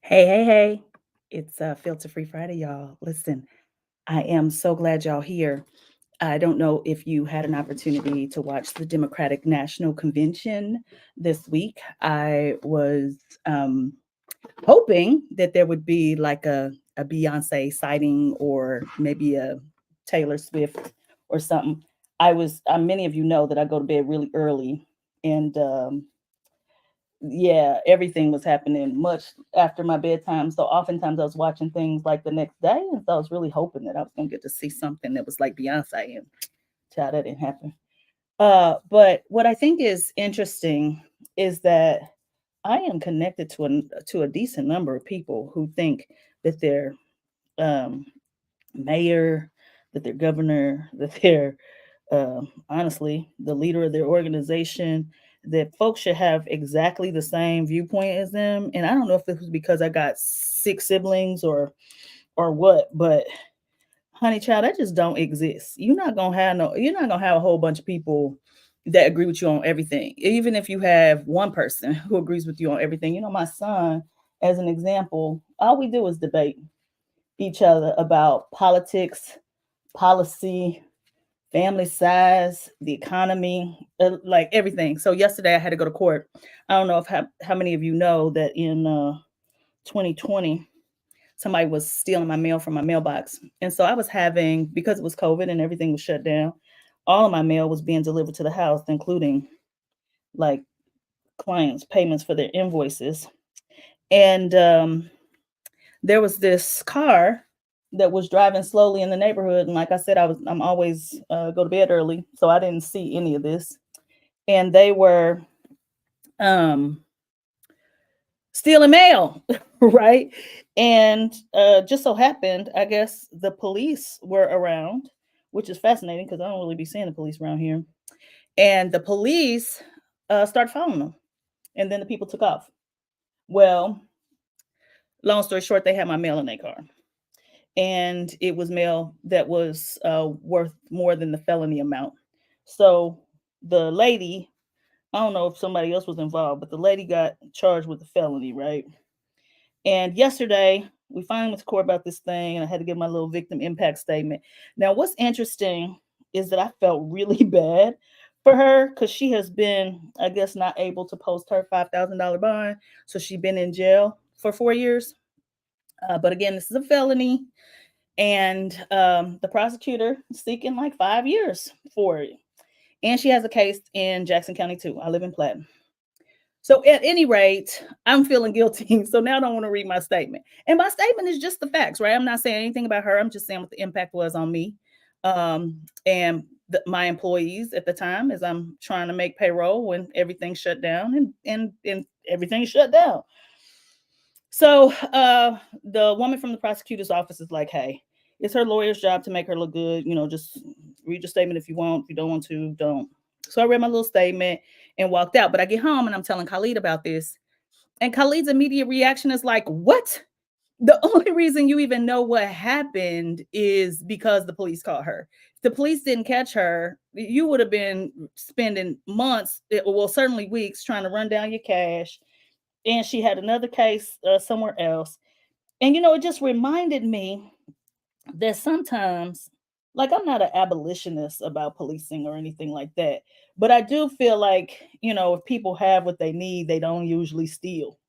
Hey, hey, hey. It's Filter Free Friday, y'all. Listen, I am so glad y'all here. I don't know if you had an opportunity to watch the Democratic National Convention this week. I was hoping that there would be like a Beyonce sighting or maybe a Taylor Swift or something. Many of you know that I go to bed really early and yeah, everything was happening much after my bedtime. So oftentimes I was watching things like the next day. And so I was really hoping that I was gonna get to see something that was like Beyonce and child, that didn't happen. But what I think is interesting is that I am connected to a decent number of people who think that their um, mayor, that their governor, that their honestly, the leader of their organization, that folks should have exactly the same viewpoint as them. And I don't know if this was because I got six siblings or what, but honey child, that just don't exist. You're not gonna have a whole bunch of people that agree with you on everything. Even if you have one person who agrees with you on everything. My son, as an example, all we do is debate each other about politics, policy, family size, the economy, like everything. So yesterday I had to go to court. I don't know if how many of you know that in 2020 somebody was stealing my mail from my mailbox, and so I was having, because it was COVID and everything was shut down. All of my mail was being delivered to the house, including like clients' payments for their invoices. And there was this car that was driving slowly in the neighborhood, and like I said, I'm always go to bed early, so I didn't see any of this. And they were um stealing mail, right? And just so happened, I guess the police were around, which is fascinating because I don't really be seeing the police around here. And the police started following them, and then the people took off. Well, long story short, they had my mail in their car, and it was mail that was worth more than the felony amount. So the lady, I don't know if somebody else was involved, but the lady got charged with the felony, right? And yesterday, we finally went to court about this thing, and I had to give my little victim impact statement. Now, what's interesting is that I felt really bad for her because she has been, I guess, not able to post her $5,000 bond. So she's been in jail for 4 years. But again, this is a felony, and the prosecutor is seeking like 5 years for it. And she has a case in Jackson County too. I live in Platte. So at any rate, I'm feeling guilty. So now I don't want to read my statement. And my statement is just the facts, right? I'm not saying anything about her. I'm just saying what the impact was on me and my employees at the time, as I'm trying to make payroll when everything shut down and everything shut down. So the woman from the prosecutor's office is like, hey, it's her lawyer's job to make her look good. Just read your statement if you want. If you don't want to, don't. So I read my little statement and walked out. But I get home and I'm telling Khalid about this. And Khalid's immediate reaction is like, what? The only reason you even know what happened is because the police caught her. If the police didn't catch her, you would have been spending months, well, certainly weeks, trying to run down your cash. And she had another case somewhere else. And it just reminded me that sometimes, like, I'm not an abolitionist about policing or anything like that, but I do feel like, if people have what they need, they don't usually steal.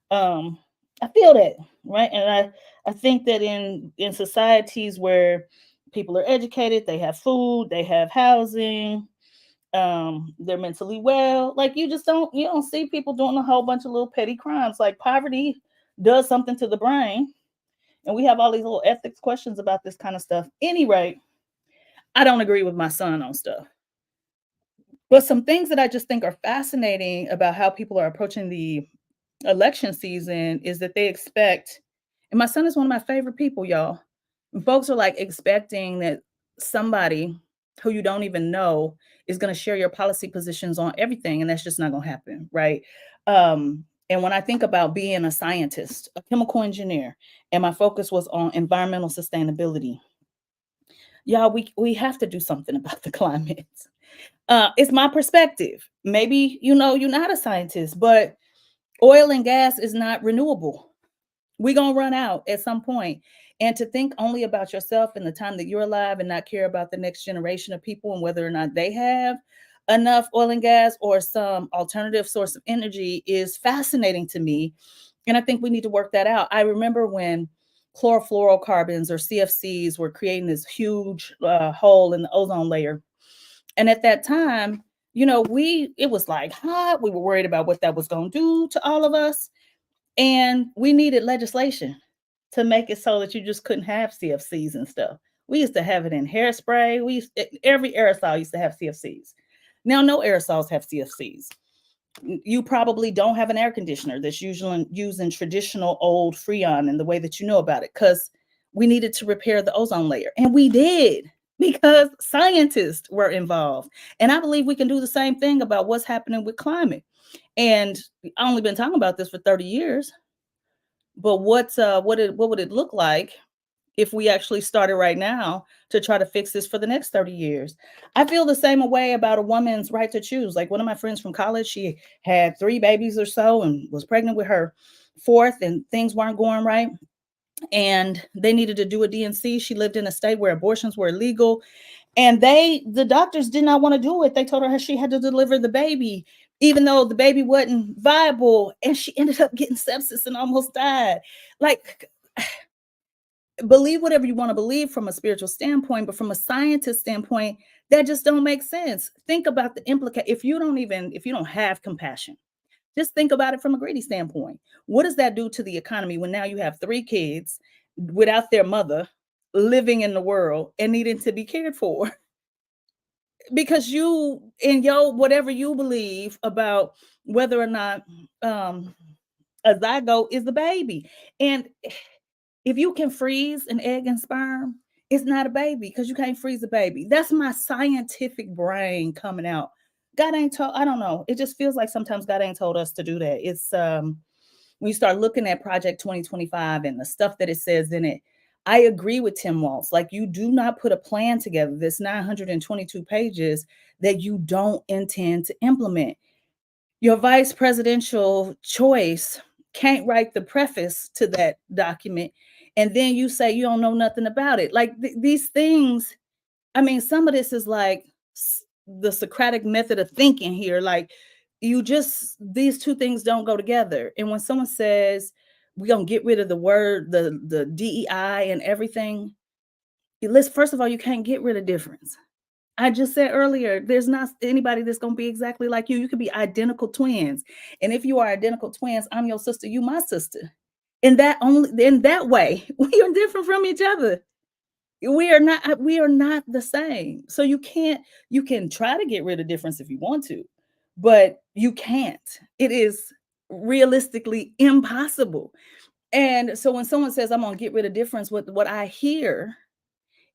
um I feel that, right? And I think that in societies where people are educated, they have food, they have housing, they're mentally well, like, you don't see people doing a whole bunch of little petty crimes. Like, poverty does something to the brain, and we have all these little ethics questions about this kind of stuff. Anyway, I don't agree with my son on stuff. But some things that I just think are fascinating about how people are approaching the election season is that they expect, and my son is one of my favorite people, y'all. And folks are like expecting that somebody who you don't even know is going to share your policy positions on everything, and that's just not going to happen, right? And when I think about being a scientist, a chemical engineer, and my focus was on environmental sustainability, y'all, we have to do something about the climate. It's my perspective. Maybe you're not a scientist, but oil and gas is not renewable. We're going to run out at some point. And to think only about yourself and the time that you're alive and not care about the next generation of people and whether or not they have enough oil and gas or some alternative source of energy is fascinating to me. And I think we need to work that out. I remember when chlorofluorocarbons or CFCs were creating this huge hole in the ozone layer. And at that time, it was like hot. We were worried about what that was going to do to all of us. And we needed legislation to make it so that you just couldn't have CFCs and stuff. We used to have it in hairspray. Every aerosol used to have CFCs. Now, no aerosols have CFCs. You probably don't have an air conditioner that's usually using traditional old Freon in the way that you know about it, because we needed to repair the ozone layer. And we did, because scientists were involved. And I believe we can do the same thing about what's happening with climate. And I've only been talking about this for 30 years. But what would it look like if we actually started right now to try to fix this for the next 30 years? I feel the same way about a woman's right to choose. Like one of my friends from college, she had 3 babies or so and was pregnant with her 4th, and things weren't going right. And they needed to do a D&C. She lived in a state where abortions were illegal. And the doctors did not want to do it. They told her she had to deliver the baby, even though the baby wasn't viable. And she ended up getting sepsis and almost died. Like, believe whatever you want to believe from a spiritual standpoint, but from a scientist standpoint, that just don't make sense. Think about the implication. If you don't have compassion, just think about it from a greedy standpoint. What does that do to the economy when now you have 3 kids without their mother living in the world and needing to be cared for? Because you, in your whatever you believe about whether or not a zygote is the baby. And if you can freeze an egg and sperm, it's not a baby because you can't freeze a baby. That's my scientific brain coming out. God ain't told, I don't know. It just feels like sometimes God ain't told us to do that. It's when you start looking at Project 2025 and the stuff that it says in it, I agree with Tim Walz. Like, you do not put a plan together, this 922 pages, that you don't intend to implement. Your vice presidential choice can't write the preface to that document. And then you say you don't know nothing about it. Like these things, I mean, some of this is like the Socratic method of thinking here. Like, these two things don't go together. And when someone says we're gonna get rid of the word, the DEI and everything, first of all, you can't get rid of difference. I just said earlier, there's not anybody that's gonna be exactly like you. You could be identical twins. And if you are identical twins, I'm your sister, you my sister. In that way, we are different from each other. We are not the same. So you can try to get rid of difference if you want to, but you can't. It is realistically impossible. And so when someone says I'm gonna get rid of difference, what I hear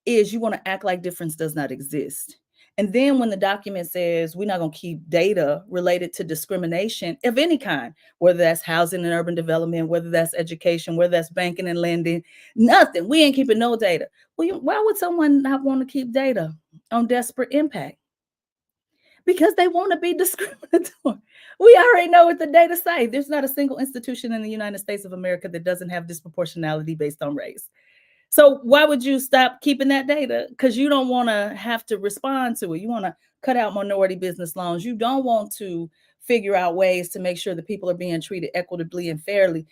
is you want to act like difference does not exist. And then when the document says we're not going to keep data related to discrimination of any kind, whether that's housing and urban development, whether that's education, whether that's banking and lending, nothing. We ain't keeping no data. Well, why would someone not want to keep data on desperate impact? Because they want to be discriminatory. We already know what the data say. There's not a single institution in the United States of America that doesn't have disproportionality based on race. So why would you stop keeping that data? Because you don't want to have to respond to it. You want to cut out minority business loans. You don't want to figure out ways to make sure that people are being treated equitably and fairly.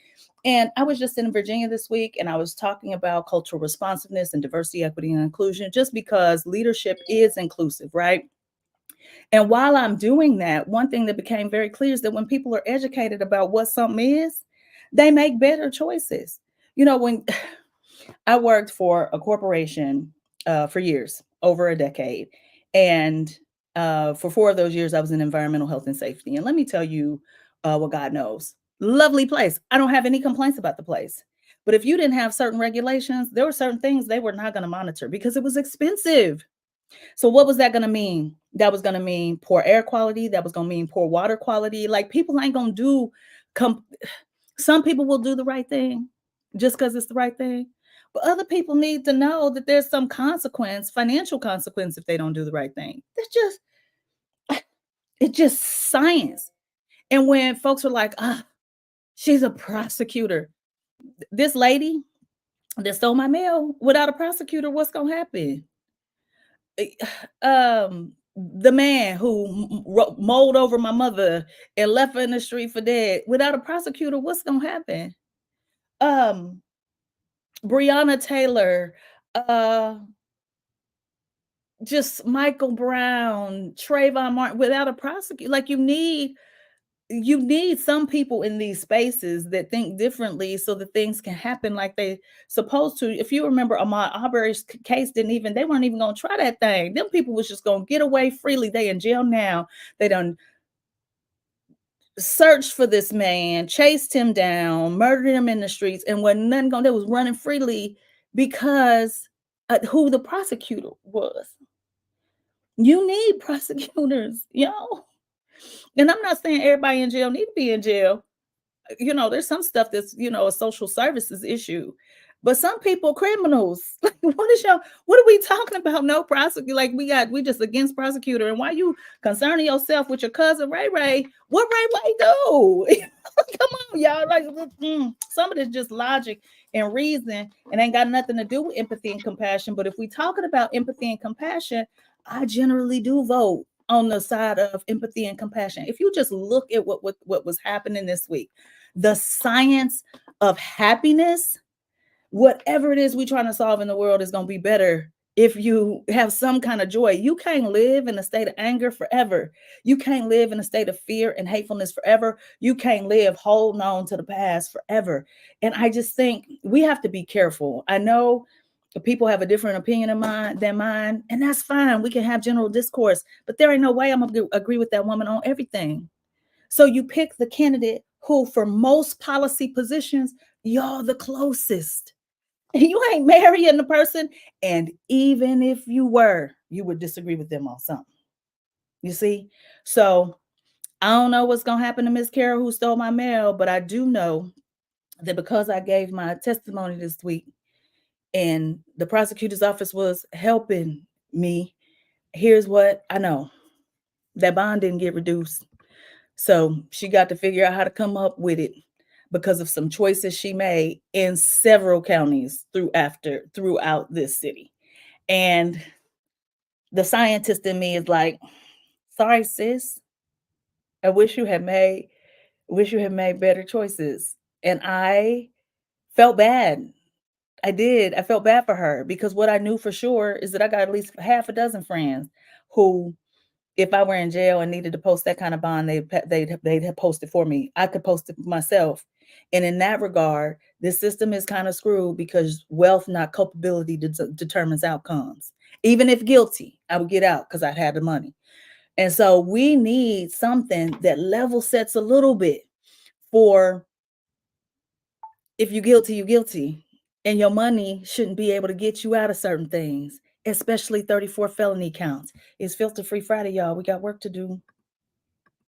And I was just in Virginia this week, and I was talking about cultural responsiveness and diversity, equity, and inclusion, just because leadership is inclusive, right? And while I'm doing that, one thing that became very clear is that when people are educated about what something is, they make better choices. When I worked for a corporation for years, over a decade. And for 4 of those years, I was in environmental health and safety. And let me tell you what God knows. Lovely place. I don't have any complaints about the place. But if you didn't have certain regulations, there were certain things they were not going to monitor because it was expensive. So what was that going to mean? That was going to mean poor air quality. That was going to mean poor water quality. Like, people ain't going to some people will do the right thing just because it's the right thing. But other people need to know that there's some consequence, financial consequence, if they don't do the right thing. It's just science. And when folks are like, she's a prosecutor. this lady that stole my mail without a prosecutor, what's gonna happen? Eh, the man who mowed over my mother and left her in the street for dead without a prosecutor, what's gonna happen? Um, Breonna Taylor, uh, just Michael Brown, Trayvon Martin, without a prosecutor. Like you need some people in these spaces that think differently so that things can happen like they supposed to. If you remember, Ahmaud Arbery's case they weren't even gonna try that thing. Them people was just gonna get away freely. They in jail now. They done searched for this man, chased him down, murdered him in the streets, and when nothing gonna, they was running freely because who the prosecutor was. You need prosecutors, And I'm not saying everybody in jail need to be in jail. There's some stuff that's, a social services issue. But some people criminals. Like, what are we talking about? No prosecutor. Like we just against prosecutor. And why you concerning yourself with your cousin Ray Ray? What Ray Ray do? Come on, y'all. Like some of this just logic and reason and ain't got nothing to do with empathy and compassion. But if we talking about empathy and compassion, I generally do vote on the side of empathy and compassion. If you just look at what was happening this week, the science of happiness, whatever it is we're trying to solve in the world is going to be better if you have some kind of joy. You can't live in a state of anger forever. You can't live in a state of fear and hatefulness forever. You can't live holding on to the past forever. And I just think we have to be careful. I know people have a different opinion than mine, and that's fine. We can have general discourse, but there ain't no way I'm going to agree with that woman on everything. So you pick the candidate who, for most policy positions, y'all the closest. You ain't marrying the person, and even if you were, you would disagree with them on something. You see? So I don't know what's going to happen to Miss Carol who stole my mail, but I do know that because I gave my testimony this week, and the prosecutor's office was helping me, here's what I know. That bond didn't get reduced. So she got to figure out how to come up with it because of some choices she made in several counties throughout this city. And the scientist in me is like, sorry, sis. I wish you had made better choices. And I felt bad. I did. I felt bad for her because what I knew for sure is that I got at least half a dozen friends who, if I were in jail and needed to post that kind of bond, they'd have posted for me. I could post it myself. And in that regard, this system is kind of screwed because wealth, not culpability, determines outcomes. Even if guilty, I would get out because I'd had the money. And so we need something that level sets a little bit for if you're guilty, you're guilty. And your money shouldn't be able to get you out of certain things, especially 34 felony counts. It's Filter Free Friday, y'all. We got work to do.